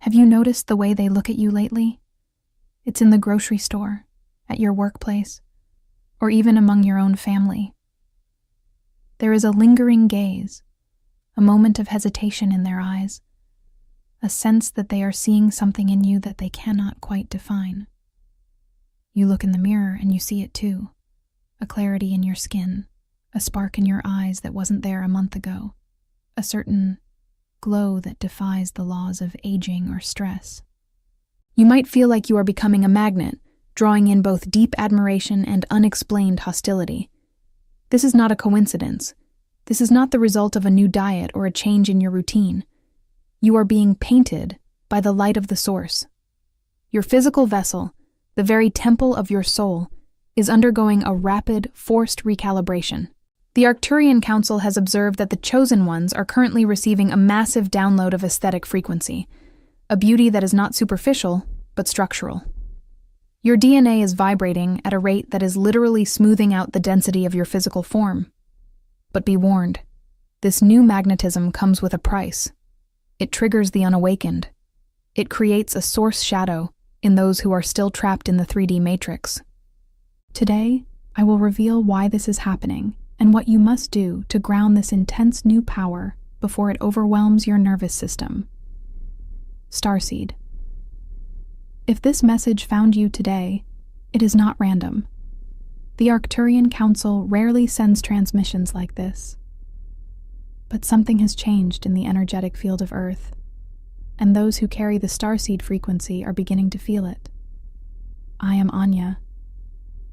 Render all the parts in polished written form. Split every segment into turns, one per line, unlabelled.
Have you noticed the way they look at you lately? It's in the grocery store, at your workplace, or even among your own family. There is a lingering gaze, a moment of hesitation in their eyes, a sense that they are seeing something in you that they cannot quite define. You look in the mirror and you see it too, a clarity in your skin, a spark in your eyes that wasn't there a month ago, a certain glow that defies the laws of aging or stress. You might feel like you are becoming a magnet, drawing in both deep admiration and unexplained hostility. This is not a coincidence. This is not the result of a new diet or a change in your routine. You are being painted by the light of the source. Your physical vessel, the very temple of your soul, is undergoing a rapid, forced recalibration. The Arcturian Council has observed that the chosen ones are currently receiving a massive download of aesthetic frequency, a beauty that is not superficial, but structural. Your DNA is vibrating at a rate that is literally smoothing out the density of your physical form. But be warned, this new magnetism comes with a price. It triggers the unawakened. It creates a source shadow in those who are still trapped in the 3D matrix. Today, I will reveal why this is happening and what you must do to ground this intense new power before it overwhelms your nervous system. Starseed. If this message found you today, it is not random. The Arcturian Council rarely sends transmissions like this. But something has changed in the energetic field of Earth, and those who carry the starseed frequency are beginning to feel it. I am Anya,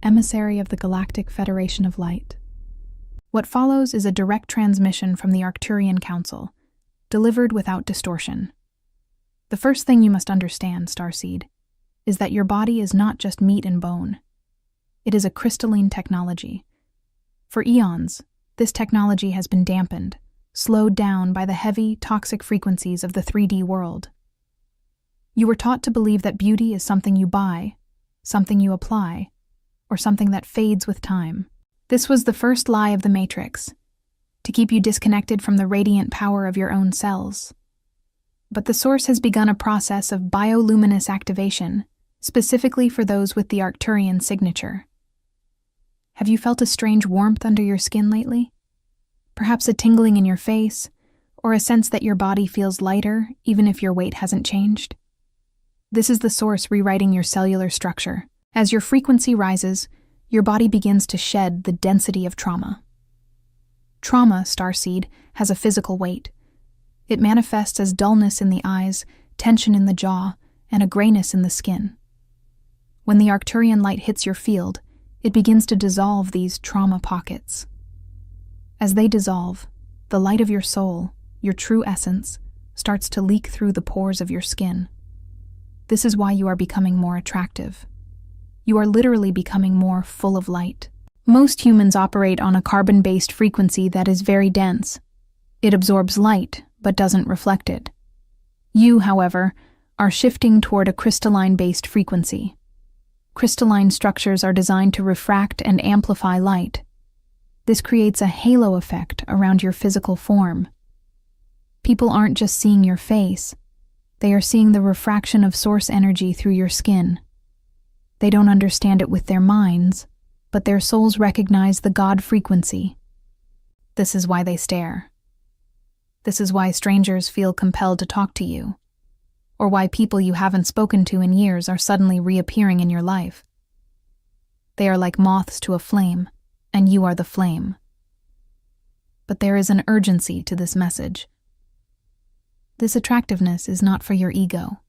emissary of the Galactic Federation of Light. What follows is a direct transmission from the Arcturian Council, delivered without distortion. The first thing you must understand, Starseed, is that your body is not just meat and bone. It is a crystalline technology. For eons, this technology has been dampened, slowed down by the heavy, toxic frequencies of the 3D world. You were taught to believe that beauty is something you buy, something you apply, or something that fades with time. This was the first lie of the Matrix, to keep you disconnected from the radiant power of your own cells. But the Source has begun a process of bioluminous activation, specifically for those with the Arcturian signature. Have you felt a strange warmth under your skin lately? Perhaps a tingling in your face, or a sense that your body feels lighter even if your weight hasn't changed? This is the Source rewriting your cellular structure. As your frequency rises, your body begins to shed the density of trauma. Trauma, Starseed, has a physical weight. It manifests as dullness in the eyes, tension in the jaw, and a grayness in the skin. When the Arcturian light hits your field, it begins to dissolve these trauma pockets. As they dissolve, the light of your soul, your true essence, starts to leak through the pores of your skin. This is why you are becoming more attractive. You are literally becoming more full of light. Most humans operate on a carbon-based frequency that is very dense. It absorbs light, but doesn't reflect it. You, however, are shifting toward a crystalline-based frequency. Crystalline structures are designed to refract and amplify light. This creates a halo effect around your physical form. People aren't just seeing your face, they are seeing the refraction of source energy through your skin. They don't understand it with their minds, but their souls recognize the God frequency. This is why they stare. This is why strangers feel compelled to talk to you, or why people you haven't spoken to in years are suddenly reappearing in your life. They are like moths to a flame, and you are the flame. But there is an urgency to this message. This attractiveness is not for your ego.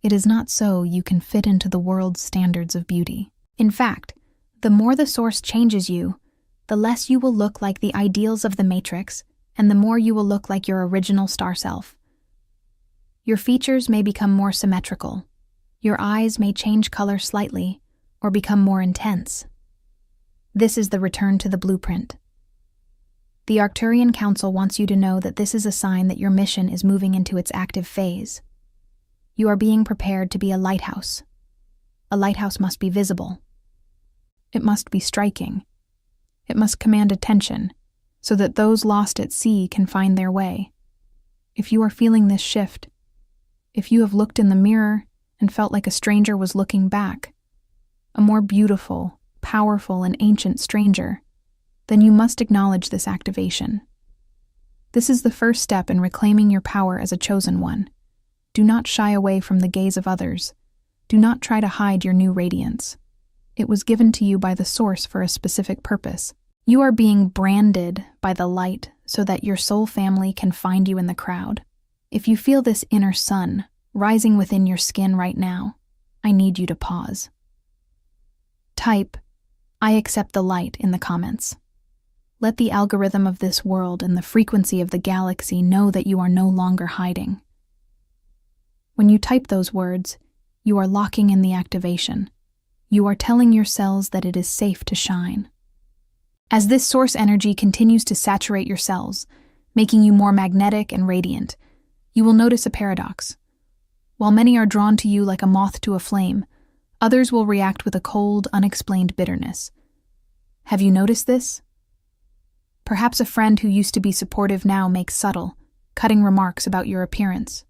It is not so you can fit into the world's standards of beauty. In fact, the more the Source changes you, the less you will look like the ideals of the Matrix, and the more you will look like your original star self. Your features may become more symmetrical. Your eyes may change color slightly, or become more intense. This is the return to the blueprint. The Arcturian Council wants you to know that this is a sign that your mission is moving into its active phase. You are being prepared to be a lighthouse. A lighthouse must be visible. It must be striking. It must command attention, so that those lost at sea can find their way. If you are feeling this shift, If you have looked in the mirror and felt like a stranger was looking back, a more beautiful, powerful, and ancient stranger, then you must acknowledge this activation. This is the first step in reclaiming your power as a chosen one. Do not shy away from the gaze of others. Do not try to hide your new radiance. It was given to you by the Source for a specific purpose. You are being branded by the light so that your soul family can find you in the crowd. If you feel this inner sun rising within your skin right now, I need you to pause. Type, "I accept the light" in the comments. Let the algorithm of this world and the frequency of the galaxy know that you are no longer hiding. When you type those words, you are locking in the activation. You are telling your cells that it is safe to shine. As this source energy continues to saturate your cells, making you more magnetic and radiant, you will notice a paradox. While many are drawn to you like a moth to a flame, others will react with a cold, unexplained bitterness. Have you noticed this? Perhaps a friend who used to be supportive now makes subtle, cutting remarks about your appearance.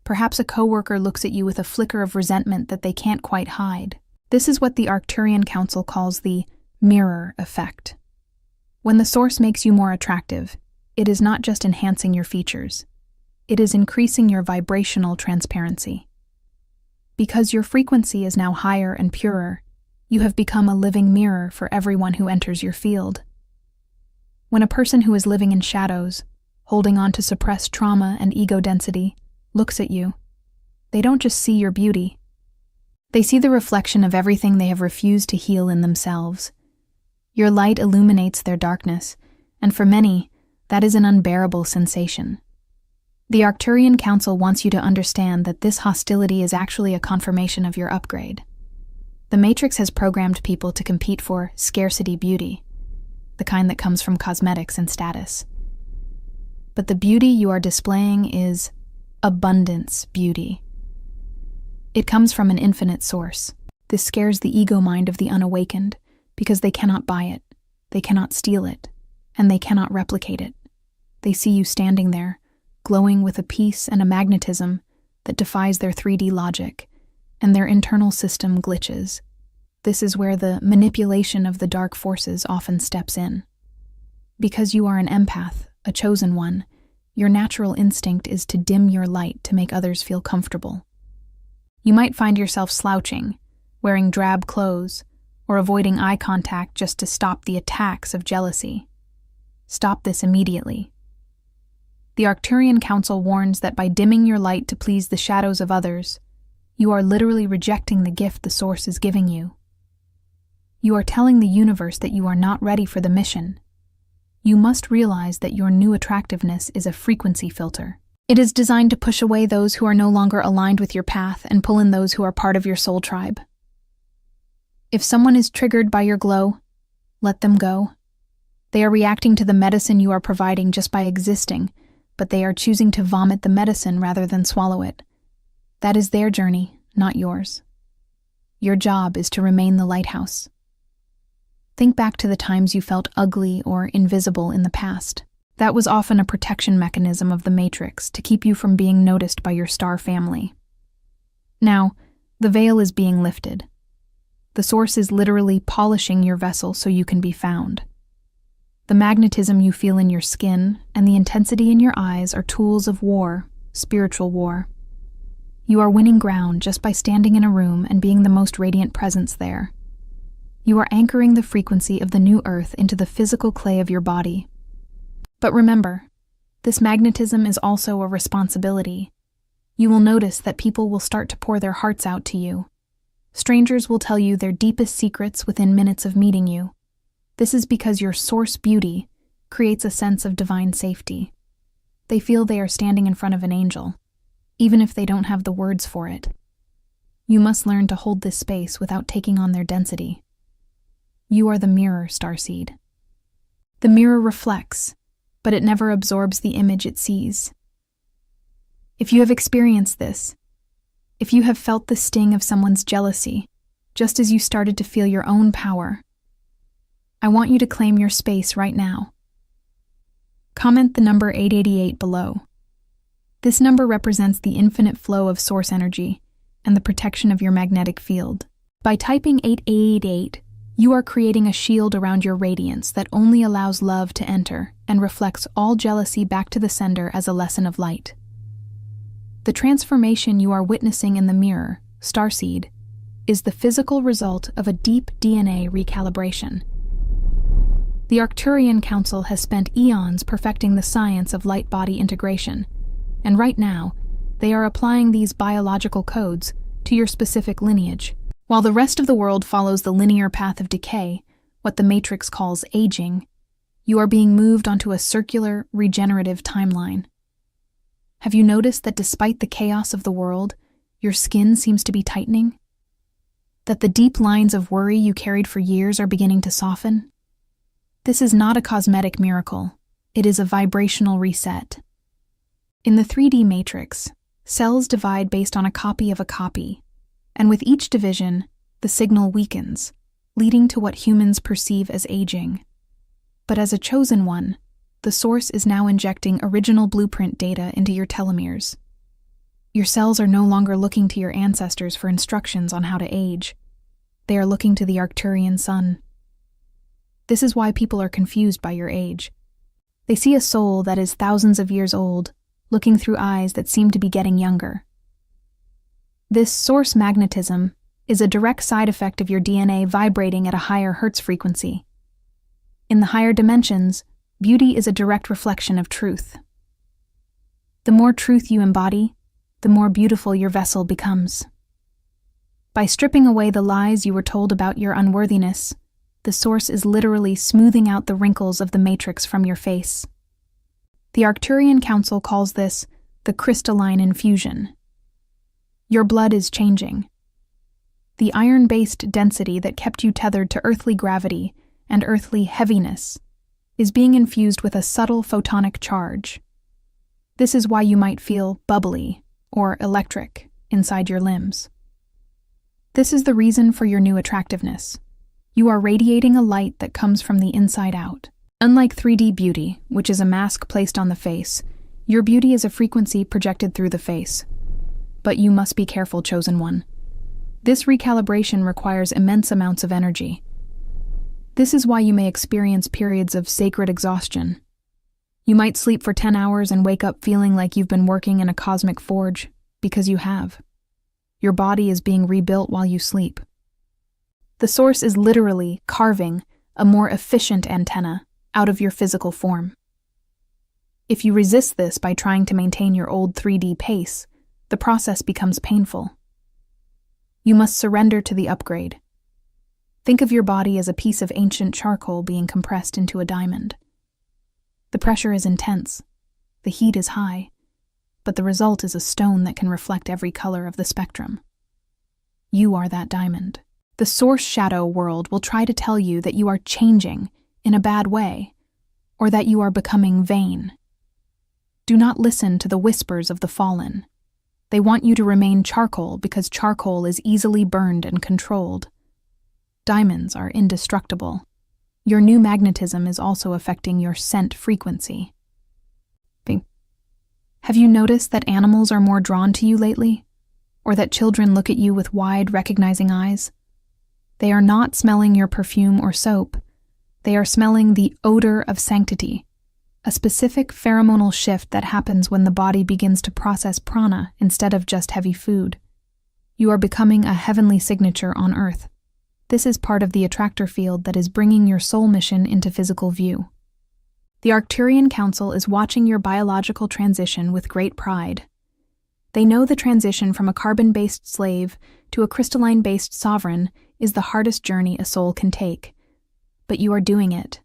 Perhaps a coworker looks at you with a flicker of resentment that they can't quite hide. This is what the Arcturian Council calls the mirror effect. When the source makes you more attractive, it is not just enhancing your features. It is increasing your vibrational transparency. Because your frequency is now higher and purer, you have become a living mirror for everyone who enters your field. When a person who is living in shadows, holding on to suppressed trauma and ego density, looks at you, they don't just see your beauty. They see the reflection of everything they have refused to heal in themselves. Your light illuminates their darkness, and for many, that is an unbearable sensation. The Arcturian Council wants you to understand that this hostility is actually a confirmation of your upgrade. The Matrix has programmed people to compete for scarcity beauty, the kind that comes from cosmetics and status. But the beauty you are displaying is abundance beauty. It comes from an infinite source. This scares the ego mind of the unawakened because they cannot buy it, they cannot steal it, and they cannot replicate it. They see you standing there, glowing with a peace and a magnetism that defies their 3D logic, and their internal system glitches. This is where the manipulation of the dark forces often steps in. Because you are an empath, a chosen one, your natural instinct is to dim your light to make others feel comfortable. You might find yourself slouching, wearing drab clothes, or avoiding eye contact just to stop the attacks of jealousy. Stop this immediately. The Arcturian Council warns that by dimming your light to please the shadows of others, you are literally rejecting the gift the Source is giving you. You are telling the universe that you are not ready for the mission. You must realize that your new attractiveness is a frequency filter. It is designed to push away those who are no longer aligned with your path and pull in those who are part of your soul tribe. If someone is triggered by your glow, let them go. They are reacting to the medicine you are providing just by existing, but they are choosing to vomit the medicine rather than swallow it. That is their journey, not yours. Your job is to remain the lighthouse. Think back to the times you felt ugly or invisible in the past. That was often a protection mechanism of the Matrix to keep you from being noticed by your star family. Now, the veil is being lifted. The Source is literally polishing your vessel so you can be found. The magnetism you feel in your skin and the intensity in your eyes are tools of war, spiritual war. You are winning ground just by standing in a room and being the most radiant presence there. You are anchoring the frequency of the new earth into the physical clay of your body. But remember, this magnetism is also a responsibility. You will notice that people will start to pour their hearts out to you. Strangers will tell you their deepest secrets within minutes of meeting you. This is because your source beauty creates a sense of divine safety. They feel they are standing in front of an angel, even if they don't have the words for it. You must learn to hold this space without taking on their density. You are the mirror, Starseed. The mirror reflects, but it never absorbs the image it sees. If you have experienced this, if you have felt the sting of someone's jealousy, just as you started to feel your own power, I want you to claim your space right now. Comment the number 888 below. This number represents the infinite flow of source energy and the protection of your magnetic field. By typing 8888, you are creating a shield around your radiance that only allows love to enter and reflects all jealousy back to the sender as a lesson of light. The transformation you are witnessing in the mirror, Starseed, is the physical result of a deep DNA recalibration. The Arcturian Council has spent eons perfecting the science of light-body integration, and right now, they are applying these biological codes to your specific lineage. While the rest of the world follows the linear path of decay, what the Matrix calls aging, you are being moved onto a circular, regenerative timeline. Have you noticed that despite the chaos of the world, your skin seems to be tightening? That the deep lines of worry you carried for years are beginning to soften? This is not a cosmetic miracle. It is a vibrational reset. In the 3D matrix, cells divide based on a copy of a copy, and with each division, the signal weakens, leading to what humans perceive as aging. But as a chosen one, the source is now injecting original blueprint data into your telomeres. Your cells are no longer looking to your ancestors for instructions on how to age. They are looking to the Arcturian sun. This is why people are confused by your age. They see a soul that is thousands of years old, looking through eyes that seem to be getting younger. This source magnetism is a direct side effect of your DNA vibrating at a higher Hertz frequency. In the higher dimensions, beauty is a direct reflection of truth. The more truth you embody, the more beautiful your vessel becomes. By stripping away the lies you were told about your unworthiness, the source is literally smoothing out the wrinkles of the matrix from your face. The Arcturian Council calls this the crystalline infusion. Your blood is changing. The iron-based density that kept you tethered to earthly gravity and earthly heaviness is being infused with a subtle photonic charge. This is why you might feel bubbly or electric inside your limbs. This is the reason for your new attractiveness. You are radiating a light that comes from the inside out. Unlike 3D beauty, which is a mask placed on the face, your beauty is a frequency projected through the face. But you must be careful, chosen one. This recalibration requires immense amounts of energy. This is why you may experience periods of sacred exhaustion. You might sleep for 10 hours and wake up feeling like you've been working in a cosmic forge, because you have. Your body is being rebuilt while you sleep. The source is literally carving a more efficient antenna out of your physical form. If you resist this by trying to maintain your old 3D pace, the process becomes painful. You must surrender to the upgrade. Think of your body as a piece of ancient charcoal being compressed into a diamond. The pressure is intense, the heat is high, but the result is a stone that can reflect every color of the spectrum. You are that diamond. The source shadow world will try to tell you that you are changing in a bad way, or that you are becoming vain. Do not listen to the whispers of the fallen. They want you to remain charcoal because charcoal is easily burned and controlled. Diamonds are indestructible. Your new magnetism is also affecting your scent frequency. Have you noticed that animals are more drawn to you lately? Or that children look at you with wide, recognizing eyes? They are not smelling your perfume or soap. They are smelling the odor of sanctity, a specific pheromonal shift that happens when the body begins to process prana instead of just heavy food. You are becoming a heavenly signature on Earth. This is part of the attractor field that is bringing your soul mission into physical view. The Arcturian Council is watching your biological transition with great pride. They know the transition from a carbon-based slave to a crystalline-based sovereign is the hardest journey a soul can take. But you are doing it.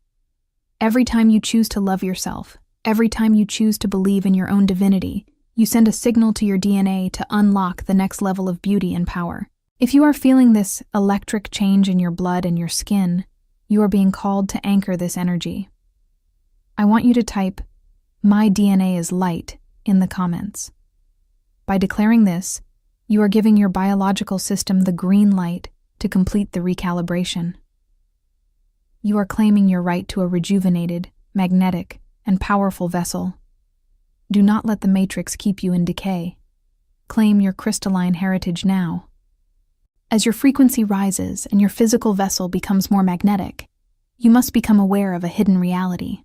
Every time you choose to love yourself, every time you choose to believe in your own divinity, you send a signal to your DNA to unlock the next level of beauty and power. If you are feeling this electric change in your blood and your skin, you are being called to anchor this energy. I want you to type, "My DNA is light," in the comments. By declaring this, you are giving your biological system the green light to complete the recalibration. You are claiming your right to a rejuvenated, magnetic, and powerful vessel. Do not let the matrix keep you in decay. Claim your crystalline heritage now. As your frequency rises and your physical vessel becomes more magnetic, you must become aware of a hidden reality.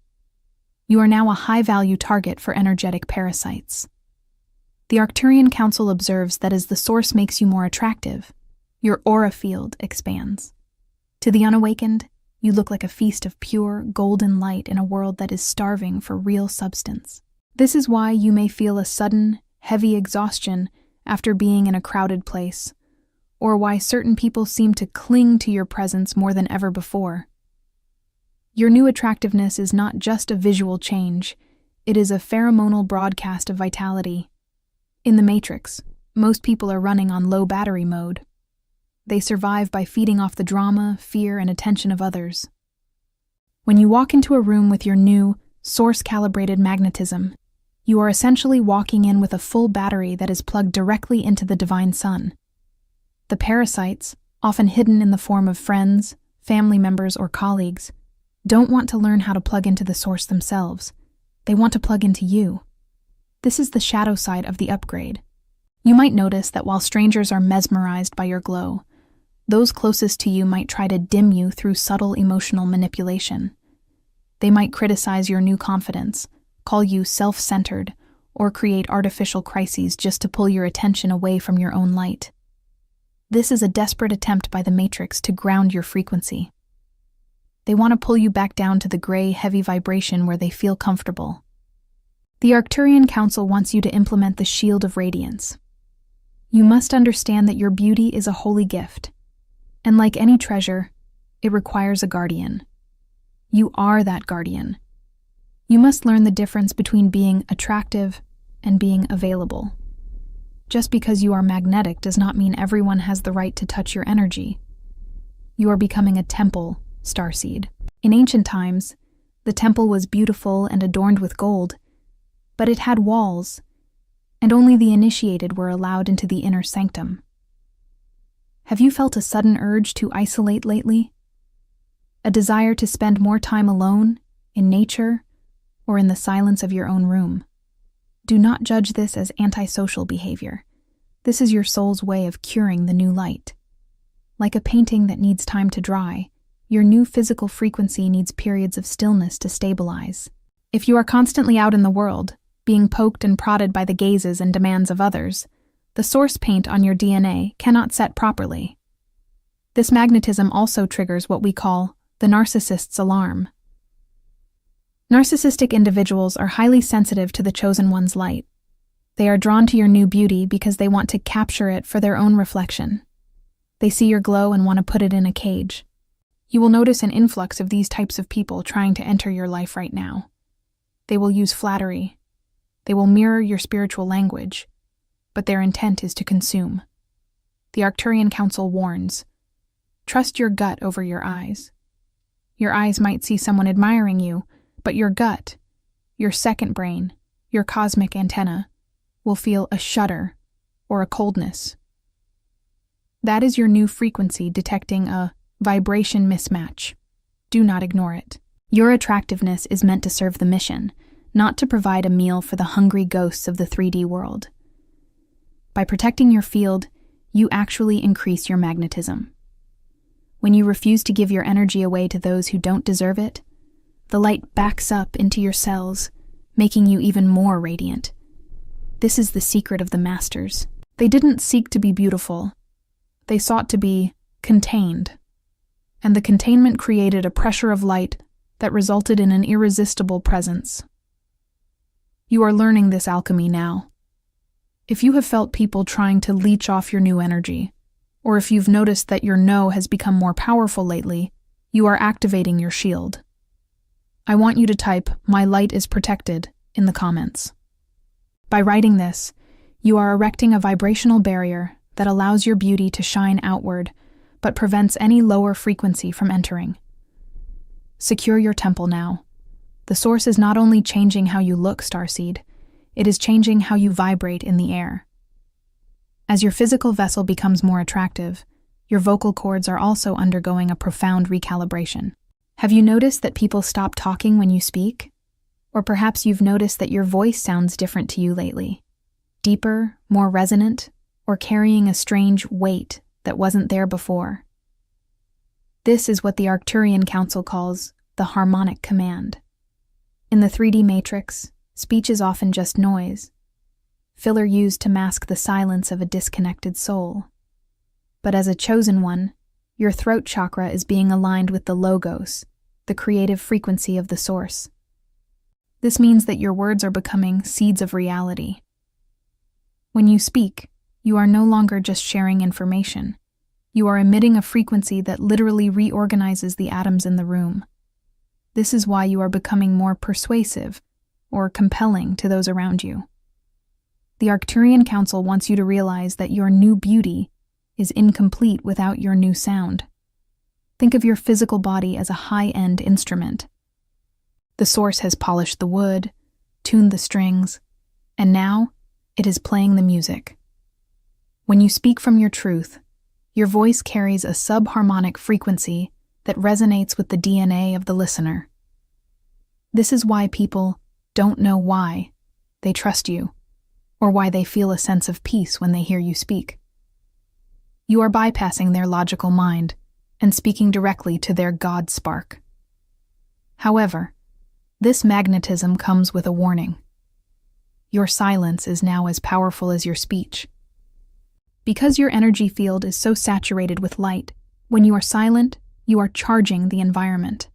You are now a high-value target for energetic parasites. The Arcturian Council observes that as the source makes you more attractive, your aura field expands. To the unawakened, you look like a feast of pure, golden light in a world that is starving for real substance. This is why you may feel a sudden, heavy exhaustion after being in a crowded place, or why certain people seem to cling to your presence more than ever before. Your new attractiveness is not just a visual change, it is a pheromonal broadcast of vitality. In the Matrix, most people are running on low battery mode. They survive by feeding off the drama, fear, and attention of others. When you walk into a room with your new, source-calibrated magnetism, you are essentially walking in with a full battery that is plugged directly into the divine sun. The parasites, often hidden in the form of friends, family members, or colleagues, don't want to learn how to plug into the source themselves. They want to plug into you. This is the shadow side of the upgrade. You might notice that while strangers are mesmerized by your glow, those closest to you might try to dim you through subtle emotional manipulation. They might criticize your new confidence, call you self-centered, or create artificial crises just to pull your attention away from your own light. This is a desperate attempt by the Matrix to ground your frequency. They want to pull you back down to the gray, heavy vibration where they feel comfortable. The Arcturian Council wants you to implement the Shield of Radiance. You must understand that your beauty is a holy gift, and like any treasure, it requires a guardian. You are that guardian. You must learn the difference between being attractive and being available. Just because you are magnetic does not mean everyone has the right to touch your energy. You are becoming a temple, Starseed. In ancient times, the temple was beautiful and adorned with gold, but it had walls, and only the initiated were allowed into the inner sanctum. Have you felt a sudden urge to isolate lately? A desire to spend more time alone, in nature, or in the silence of your own room? Do not judge this as antisocial behavior. This is your soul's way of curing the new light. Like a painting that needs time to dry, your new physical frequency needs periods of stillness to stabilize. If you are constantly out in the world, being poked and prodded by the gazes and demands of others, the source paint on your DNA cannot set properly. This magnetism also triggers what we call the narcissist's alarm. Narcissistic individuals are highly sensitive to the chosen one's light. They are drawn to your new beauty because they want to capture it for their own reflection. They see your glow and want to put it in a cage. You will notice an influx of these types of people trying to enter your life right now. They will use flattery. They will mirror your spiritual language, but their intent is to consume. The Arcturian Council warns, trust your gut over your eyes. Your eyes might see someone admiring you, but your gut, your second brain, your cosmic antenna, will feel a shudder or a coldness. That is your new frequency detecting a vibration mismatch. Do not ignore it. Your attractiveness is meant to serve the mission, not to provide a meal for the hungry ghosts of the 3D world. By protecting your field, you actually increase your magnetism. When you refuse to give your energy away to those who don't deserve it, the light backs up into your cells, making you even more radiant. This is the secret of the masters. They didn't seek to be beautiful. They sought to be contained. And the containment created a pressure of light that resulted in an irresistible presence. You are learning this alchemy now. If you have felt people trying to leech off your new energy, or if you've noticed that your no has become more powerful lately, you are activating your shield. I want you to type, "My light is protected," in the comments. By writing this, you are erecting a vibrational barrier that allows your beauty to shine outward, but prevents any lower frequency from entering. Secure your temple now. The source is not only changing how you look, Starseed, it is changing how you vibrate in the air. As your physical vessel becomes more attractive, your vocal cords are also undergoing a profound recalibration. Have you noticed that people stop talking when you speak? Or perhaps you've noticed that your voice sounds different to you lately. Deeper, more resonant, or carrying a strange weight that wasn't there before. This is what the Arcturian Council calls the harmonic command. In the 3D matrix, speech is often just noise, filler used to mask the silence of a disconnected soul. But as a chosen one, your throat chakra is being aligned with the logos, the creative frequency of the source. This means that your words are becoming seeds of reality. When you speak, you are no longer just sharing information. You are emitting a frequency that literally reorganizes the atoms in the room. This is why you are becoming more persuasive or compelling to those around you. The Arcturian Council wants you to realize that your new beauty is incomplete without your new sound. Think of your physical body as a high-end instrument. The source has polished the wood, tuned the strings, and now it is playing the music. When you speak from your truth, your voice carries a subharmonic frequency that resonates with the DNA of the listener. This is why people don't know why they trust you, or why they feel a sense of peace when they hear you speak. You are bypassing their logical mind and speaking directly to their God spark. However, this magnetism comes with a warning. Your silence is now as powerful as your speech. Because your energy field is so saturated with light, when you are silent, you are charging the environment.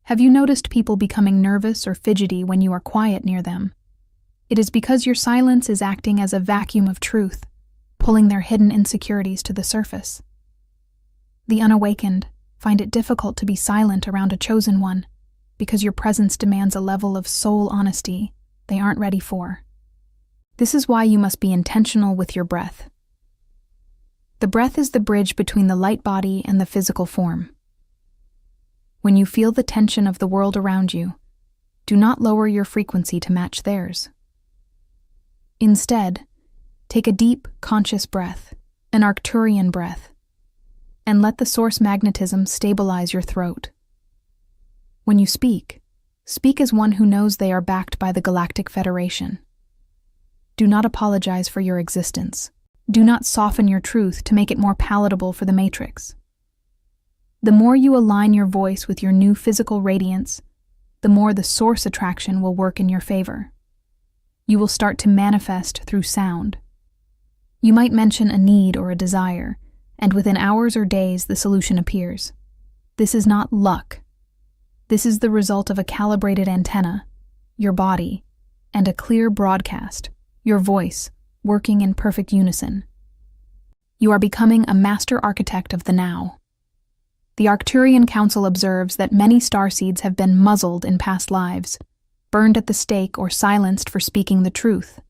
Have you noticed people becoming nervous or fidgety when you are quiet near them? It is because your silence is acting as a vacuum of truth, pulling their hidden insecurities to the surface. The unawakened find it difficult to be silent around a chosen one, because your presence demands a level of soul honesty they aren't ready for. This is why you must be intentional with your breath. The breath is the bridge between the light body and the physical form. When you feel the tension of the world around you, do not lower your frequency to match theirs. Instead, take a deep, conscious breath, an Arcturian breath, and let the source magnetism stabilize your throat. When you speak as one who knows they are backed by the Galactic Federation. Do not apologize for your existence. Do not soften your truth to make it more palatable for the Matrix. The more you align your voice with your new physical radiance, the more the source attraction will work in your favor. You will start to manifest through sound. You might mention a need or a desire, and within hours or days the solution appears. This is not luck. This is the result of a calibrated antenna, your body, and a clear broadcast, your voice, working in perfect unison. You are becoming a master architect of the now. The Arcturian Council observes that many starseeds have been muzzled in past lives, burned at the stake or silenced for speaking the truth.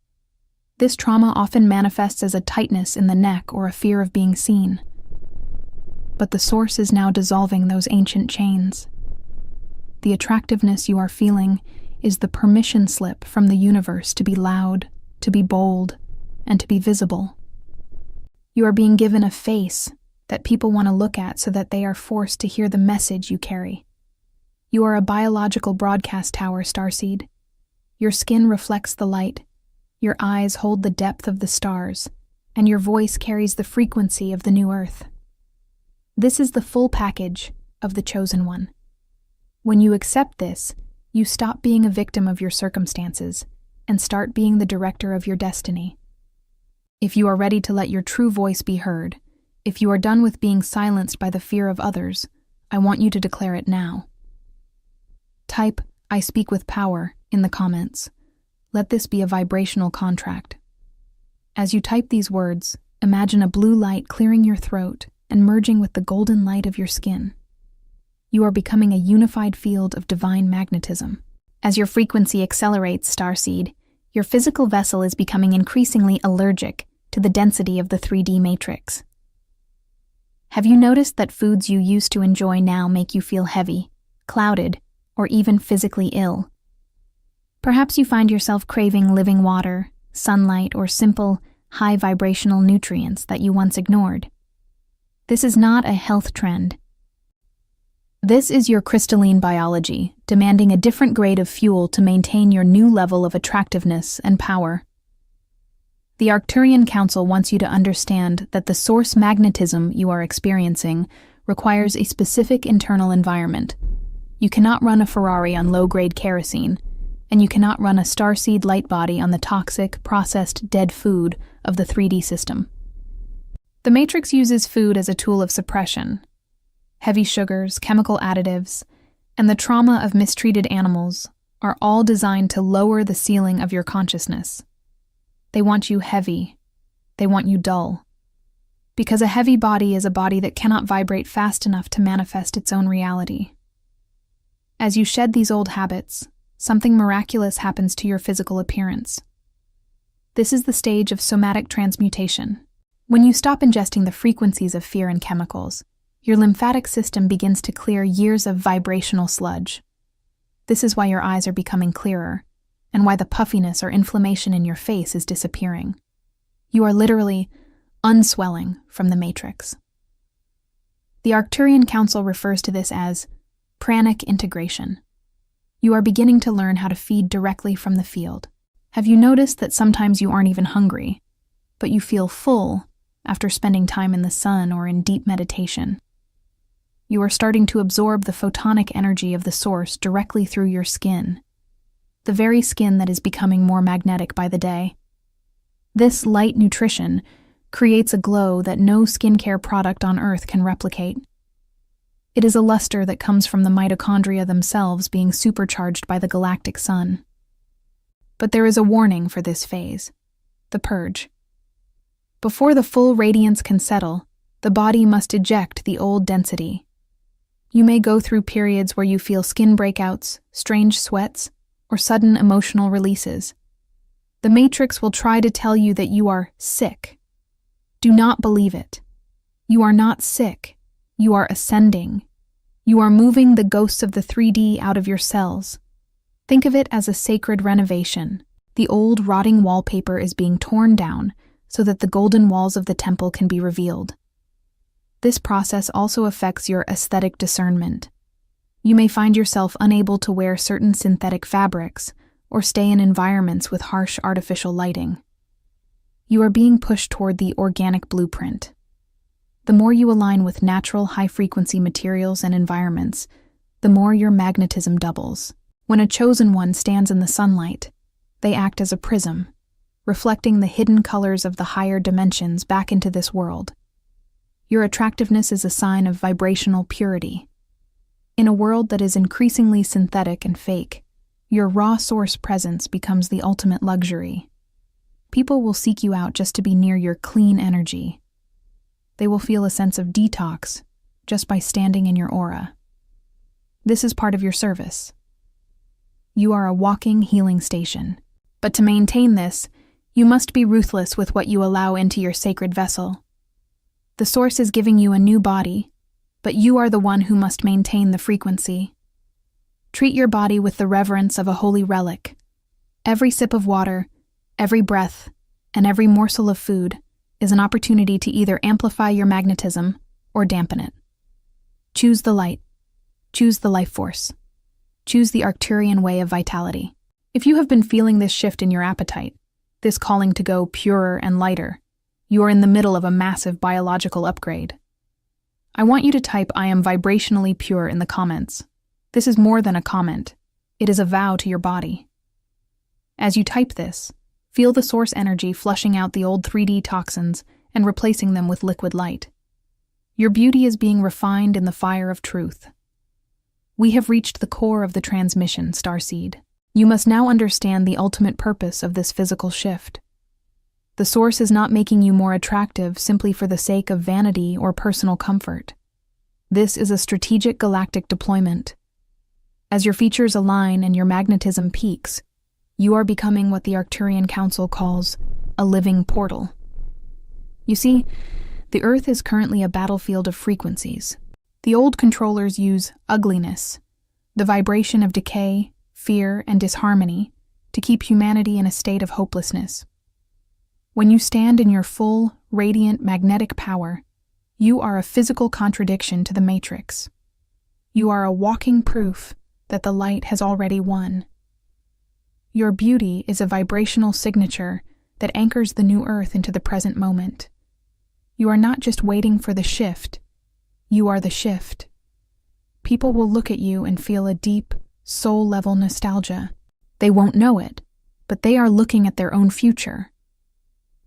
This trauma often manifests as a tightness in the neck or a fear of being seen. But the source is now dissolving those ancient chains. The attractiveness you are feeling is the permission slip from the universe to be loud, to be bold, and to be visible. You are being given a face that people want to look at so that they are forced to hear the message you carry. You are a biological broadcast tower, Starseed. Your skin reflects the light, your eyes hold the depth of the stars, and your voice carries the frequency of the new Earth. This is the full package of the chosen one. When you accept this, you stop being a victim of your circumstances and start being the director of your destiny. If you are ready to let your true voice be heard, if you are done with being silenced by the fear of others, I want you to declare it now. Type, "I speak with power," in the comments. Let this be a vibrational contract. As you type these words, imagine a blue light clearing your throat and merging with the golden light of your skin. You are becoming a unified field of divine magnetism. As your frequency accelerates, Starseed, your physical vessel is becoming increasingly allergic to the density of the 3D matrix. Have you noticed that foods you used to enjoy now make you feel heavy, clouded, or even physically ill? Perhaps you find yourself craving living water, sunlight, or simple, high-vibrational nutrients that you once ignored. This is not a health trend. This is your crystalline biology, demanding a different grade of fuel to maintain your new level of attractiveness and power. The Arcturian Council wants you to understand that the source magnetism you are experiencing requires a specific internal environment. You cannot run a Ferrari on low-grade kerosene, and you cannot run a starseed light body on the toxic, processed, dead food of the 3D system. The Matrix uses food as a tool of suppression. Heavy sugars, chemical additives, and the trauma of mistreated animals are all designed to lower the ceiling of your consciousness. They want you heavy. They want you dull. Because a heavy body is a body that cannot vibrate fast enough to manifest its own reality. As you shed these old habits, something miraculous happens to your physical appearance. This is the stage of somatic transmutation. When you stop ingesting the frequencies of fear and chemicals, your lymphatic system begins to clear years of vibrational sludge. This is why your eyes are becoming clearer, and why the puffiness or inflammation in your face is disappearing. You are literally unswelling from the matrix. The Arcturian Council refers to this as pranic integration. You are beginning to learn how to feed directly from the field. Have you noticed that sometimes you aren't even hungry, but you feel full after spending time in the sun or in deep meditation? You are starting to absorb the photonic energy of the source directly through your skin, the very skin that is becoming more magnetic by the day. This light nutrition creates a glow that no skincare product on Earth can replicate. It is a luster that comes from the mitochondria themselves being supercharged by the galactic sun. But there is a warning for this phase: the purge. Before the full radiance can settle, the body must eject the old density. You may go through periods where you feel skin breakouts, strange sweats, or sudden emotional releases. The Matrix will try to tell you that you are sick. Do not believe it. You are not sick. You are ascending. You are moving the ghosts of the 3D out of your cells. Think of it as a sacred renovation. The old, rotting wallpaper is being torn down so that the golden walls of the temple can be revealed. This process also affects your aesthetic discernment. You may find yourself unable to wear certain synthetic fabrics or stay in environments with harsh artificial lighting. You are being pushed toward the organic blueprint. The more you align with natural, high-frequency materials and environments, the more your magnetism doubles. When a chosen one stands in the sunlight, they act as a prism, reflecting the hidden colors of the higher dimensions back into this world. Your attractiveness is a sign of vibrational purity. In a world that is increasingly synthetic and fake, your raw source presence becomes the ultimate luxury. People will seek you out just to be near your clean energy. They will feel a sense of detox just by standing in your aura. This is part of your service. You are a walking healing station. But to maintain this, you must be ruthless with what you allow into your sacred vessel. The source is giving you a new body, but you are the one who must maintain the frequency. Treat your body with the reverence of a holy relic. Every sip of water, every breath, and every morsel of food is an opportunity to either amplify your magnetism or dampen it. Choose the light. Choose the life force. Choose the Arcturian way of vitality. If you have been feeling this shift in your appetite, this calling to go purer and lighter, you are in the middle of a massive biological upgrade. I want you to type "I am vibrationally pure" in the comments. This is more than a comment. It is a vow to your body. As you type this, feel the source energy flushing out the old 3D toxins and replacing them with liquid light. Your beauty is being refined in the fire of truth. We have reached the core of the transmission, Starseed. You must now understand the ultimate purpose of this physical shift. The source is not making you more attractive simply for the sake of vanity or personal comfort. This is a strategic galactic deployment. As your features align and your magnetism peaks, you are becoming what the Arcturian Council calls a living portal. You see, the Earth is currently a battlefield of frequencies. The old controllers use ugliness, the vibration of decay, fear, and disharmony, to keep humanity in a state of hopelessness. When you stand in your full, radiant, magnetic power, you are a physical contradiction to the Matrix. You are a walking proof that the light has already won. Your beauty is a vibrational signature that anchors the new earth into the present moment. You are not just waiting for the shift, you are the shift. People will look at you and feel a deep, soul-level nostalgia. They won't know it, but they are looking at their own future.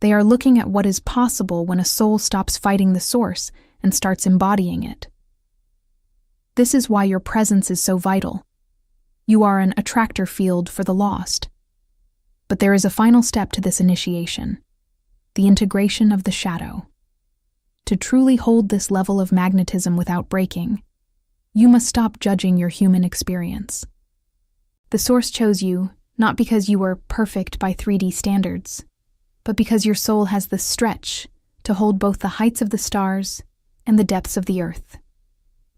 They are looking at what is possible when a soul stops fighting the source and starts embodying it. This is why your presence is so vital. You are an attractor field for the lost. But there is a final step to this initiation: the integration of the shadow. To truly hold this level of magnetism without breaking, you must stop judging your human experience. The source chose you not because you were perfect by 3D standards, but because your soul has the stretch to hold both the heights of the stars and the depths of the earth.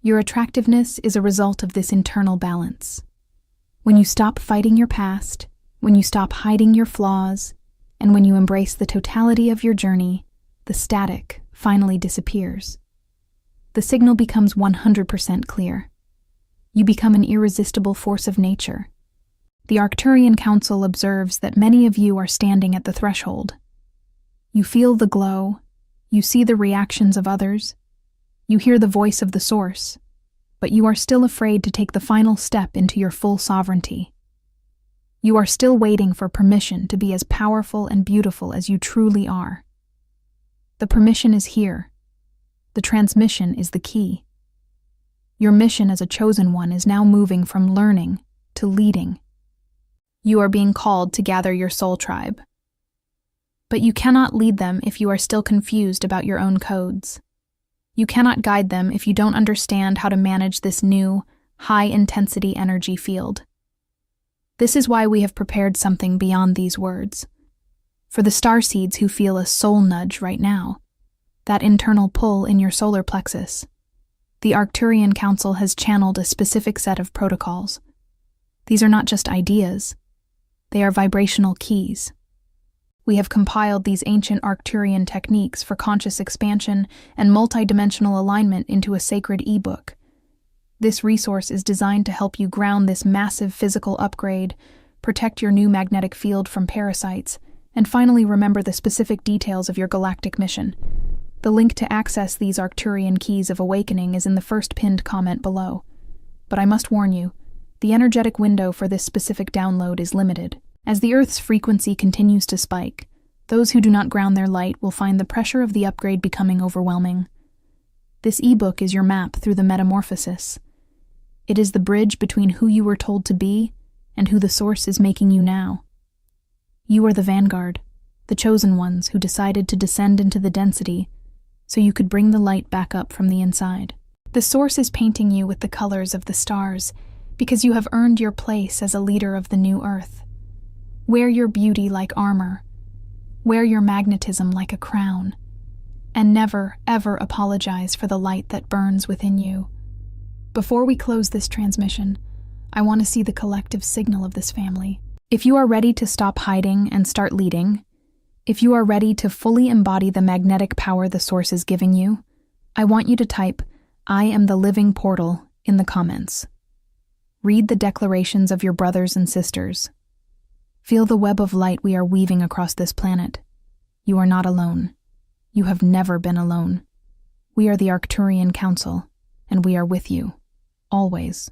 Your attractiveness is a result of this internal balance. When you stop fighting your past, when you stop hiding your flaws, and when you embrace the totality of your journey, the static finally disappears. The signal becomes 100% clear. You become an irresistible force of nature. The Arcturian Council observes that many of you are standing at the threshold. You feel the glow, you see the reactions of others, you hear the voice of the source, but you are still afraid to take the final step into your full sovereignty. You are still waiting for permission to be as powerful and beautiful as you truly are. The permission is here. The transmission is the key. Your mission as a chosen one is now moving from learning to leading. You are being called to gather your soul tribe. But you cannot lead them if you are still confused about your own codes. You cannot guide them if you don't understand how to manage this new, high-intensity energy field. This is why we have prepared something beyond these words. For the Starseeds who feel a soul nudge right now, that internal pull in your solar plexus, the Arcturian Council has channeled a specific set of protocols. These are not just ideas, they are vibrational keys. We have compiled these ancient Arcturian techniques for conscious expansion and multidimensional alignment into a sacred ebook. This resource is designed to help you ground this massive physical upgrade, protect your new magnetic field from parasites, and finally remember the specific details of your galactic mission. The link to access these Arcturian keys of awakening is in the first pinned comment below. But I must warn you, the energetic window for this specific download is limited. As the Earth's frequency continues to spike, those who do not ground their light will find the pressure of the upgrade becoming overwhelming. This ebook is your map through the metamorphosis. It is the bridge between who you were told to be and who the source is making you now. You are the vanguard, the chosen ones who decided to descend into the density so you could bring the light back up from the inside. The source is painting you with the colors of the stars because you have earned your place as a leader of the new earth. Wear your beauty like armor. Wear your magnetism like a crown. And never, ever apologize for the light that burns within you. Before we close this transmission, I want to see the collective signal of this family. If you are ready to stop hiding and start leading, if you are ready to fully embody the magnetic power the source is giving you, I want you to type, "I am the living portal," in the comments. Read the declarations of your brothers and sisters. Feel the web of light we are weaving across this planet. You are not alone. You have never been alone. We are the Arcturian Council, and we are with you, always.